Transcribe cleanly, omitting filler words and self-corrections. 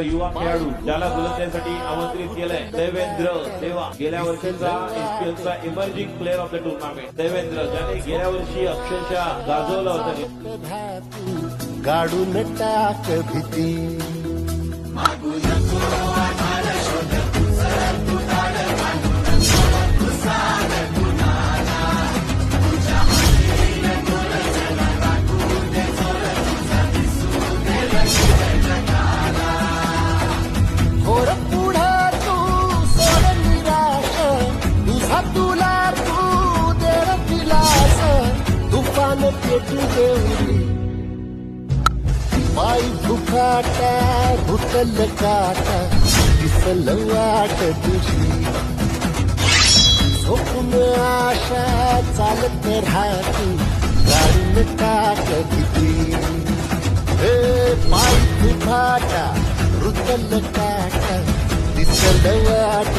युवा खेळाडू ज्याला गोलंदाजीसाठी आमंत्रित केलंय देवेंद्र सेवा, गेल्या वर्षीचा एसपीएलचा emerging player of the tournament Devendra, ज्याने गेल्या वर्षी अक्षरशः गाजवलं होतं. गाडून टाक भीती होर पुढे तू सोड निराश, तुझा तुला तू देर दिलास, तुफान पेटू देवरी पायी भुकाटा भुकल काटा दिसल वाट तुझी, झोपून आशा चालत राहती गाडून टाक भीती. हे पायी भुकाटा रुतल काटा दिसल वाट